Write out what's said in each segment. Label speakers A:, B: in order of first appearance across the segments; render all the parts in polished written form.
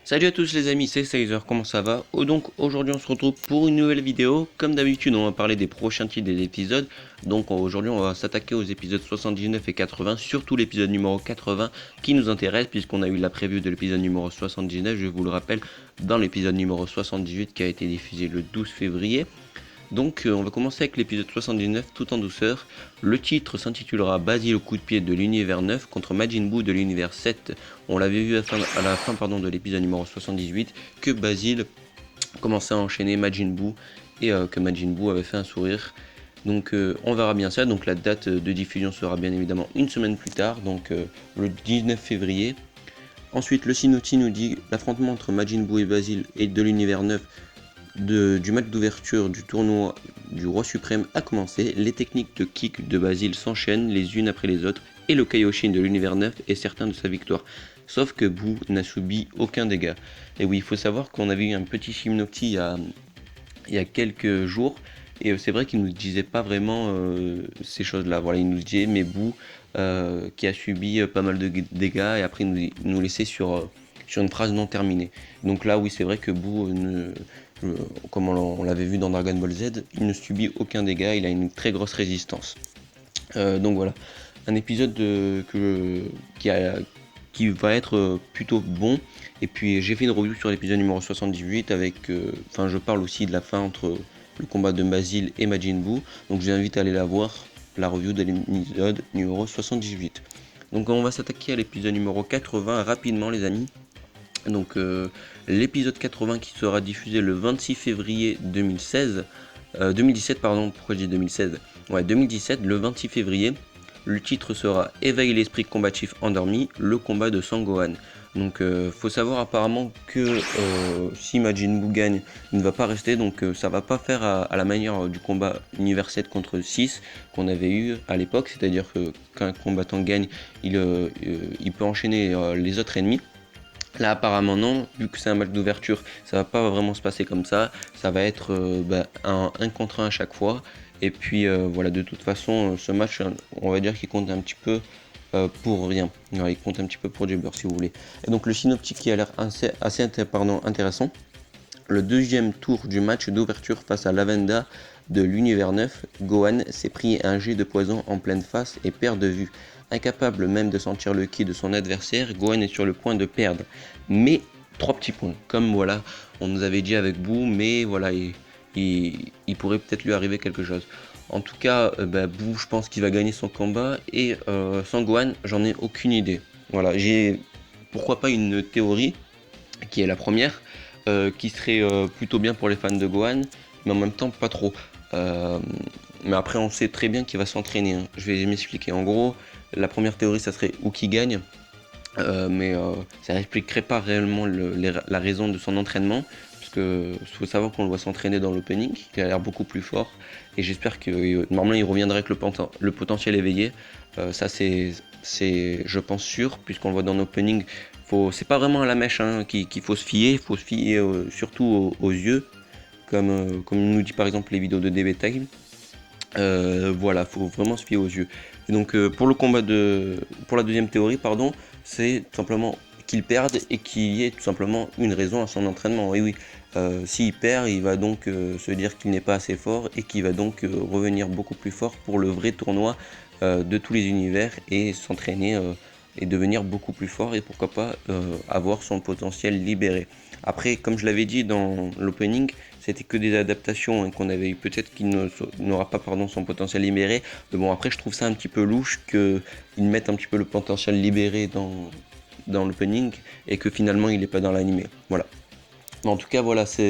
A: Salut à tous les amis, c'est Sizer, comment ça va? Donc aujourd'hui on se retrouve pour une nouvelle vidéo. Comme d'habitude on va parler des prochains titres des épisodes. Donc aujourd'hui on va s'attaquer aux épisodes 79 et 80, surtout l'épisode numéro 80 qui nous intéresse puisqu'on a eu la preview de l'épisode numéro 79, je vous le rappelle, dans l'épisode numéro 78 qui a été diffusé le 12 février. Donc on va commencer avec l'épisode 79 tout en douceur. Le titre s'intitulera Basile au coup de pied de l'univers 9 contre Majin Buu de l'univers 7. On l'avait vu à la fin de l'épisode numéro 78 que Basile commençait à enchaîner Majin Buu et que Majin Buu avait fait un sourire. Donc on verra bien ça. Donc la date de diffusion sera bien évidemment une semaine plus tard, donc le 19 février. Ensuite le Sinoti nous dit l'affrontement entre Majin Buu et Basile et de l'univers 9 du match d'ouverture du tournoi du Roi Suprême a commencé, les techniques de kick de Basile s'enchaînent les unes après les autres et le Kaioshin de l'univers 9 est certain de sa victoire. Sauf que Buu n'a subi aucun dégât. Et oui, il faut savoir qu'on avait eu un petit Shimnoki il y a quelques jours et c'est vrai qu'il ne nous disait pas vraiment ces choses-là. Voilà, il nous disait mais Buu qui a subi pas mal de dégâts et après il nous laissait sur une phrase non terminée. Donc là oui c'est vrai que Buu comme on l'avait vu dans Dragon Ball Z, il ne subit aucun dégât, il a une très grosse résistance. Donc voilà, un épisode qui va être plutôt bon. Et puis j'ai fait une review sur l'épisode numéro 78 avec, je parle aussi de la fin entre le combat de Basile et Majin Buu. Donc je vous invite à aller la voir, la review de l'épisode numéro 78. Donc on va s'attaquer à l'épisode numéro 80 rapidement les amis. Donc l'épisode 80 qui sera diffusé le 26 février 2017 pardon, pourquoi je dis 2016 Ouais 2017, le 26 février. Le titre sera Éveille l'esprit combatif endormi, le combat de Sangohan. Donc faut savoir apparemment que si Majin Buu gagne, il ne va pas rester, donc ça va pas faire à la manière du combat univers 7 contre 6 qu'on avait eu à l'époque, c'est-à-dire que quand un combattant gagne, il peut enchaîner les autres ennemis. Là apparemment non, vu que c'est un match d'ouverture, ça va pas vraiment se passer comme ça va être un 1 contre 1 à chaque fois. Et puis voilà, de toute façon, ce match, on va dire qu'il compte un petit peu pour rien. Alors, il compte un petit peu pour du beurre si vous voulez. Et donc le synoptique qui a l'air assez intéressant. Le deuxième tour du match d'ouverture face à Lavenda de l'univers 9, Gohan s'est pris un jet de poison en pleine face et perd de vue. Incapable même de sentir le ki de son adversaire, Gohan est sur le point de perdre. Mais 3 petits points, comme voilà, on nous avait dit avec Buu, mais voilà, il pourrait peut-être lui arriver quelque chose. En tout cas, Buu, je pense qu'il va gagner son combat, et sans Gohan, j'en ai aucune idée. Voilà, j'ai pourquoi pas une théorie, qui est la première, qui serait plutôt bien pour les fans de Gohan, mais en même temps pas trop. Mais après on sait très bien qu'il va s'entraîner, hein. Je vais m'expliquer. En gros, la première théorie ça serait ou qui gagne, mais ça n'expliquerait pas réellement la raison de son entraînement, parce que faut savoir qu'on le voit s'entraîner dans l'opening, qu'il a l'air beaucoup plus fort, et j'espère que normalement il reviendrait avec le potentiel éveillé. Ça c'est je pense sûr, puisqu'on le voit dans l'opening. C'est pas vraiment à la mèche hein, qu'il faut se fier, il faut se fier surtout aux yeux, comme nous dit par exemple les vidéos de DB Time. Voilà, faut vraiment se fier aux yeux. Et donc pour la deuxième théorie, pardon, c'est tout simplement qu'il perde et qu'il y ait tout simplement une raison à son entraînement. Et oui, s'il perd, il va donc se dire qu'il n'est pas assez fort et qu'il va donc revenir beaucoup plus fort pour le vrai tournoi de tous les univers et s'entraîner et devenir beaucoup plus fort et pourquoi pas avoir son potentiel libéré. Après, comme je l'avais dit dans l'opening, c'était que des adaptations hein, qu'on avait eu. Peut-être qu'il n'aura pas son potentiel libéré. Mais bon, après, je trouve ça un petit peu louche qu'ils mettent un petit peu le potentiel libéré dans l'opening et que finalement il n'est pas dans l'animé. Voilà. Mais en tout cas, voilà, ça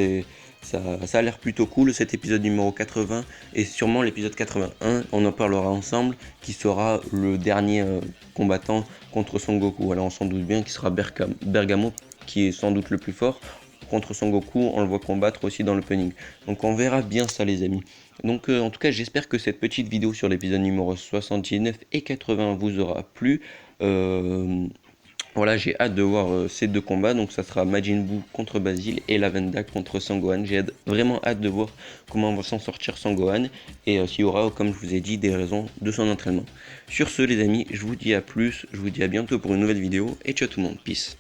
A: a l'air plutôt cool cet épisode numéro 80 et sûrement l'épisode 81, on en parlera ensemble, qui sera le dernier combattant contre Son Goku. Voilà, on s'en doute bien qu'il sera Bergamo, qui est sans doute le plus fort. Contre Son Goku, on le voit combattre aussi dans l'opening. Donc on verra bien ça les amis. Donc en tout cas j'espère que cette petite vidéo sur l'épisode numéro 79 et 80 vous aura plu. Voilà, j'ai hâte de voir ces deux combats, donc ça sera Majin Buu contre Basile et Lavenda contre Sangohan. J'ai vraiment hâte de voir comment va s'en sortir Sangohan et s'il y aura, comme je vous ai dit, des raisons de son entraînement. Sur ce les amis, je vous dis à plus, je vous dis à bientôt pour une nouvelle vidéo et ciao tout le monde, peace.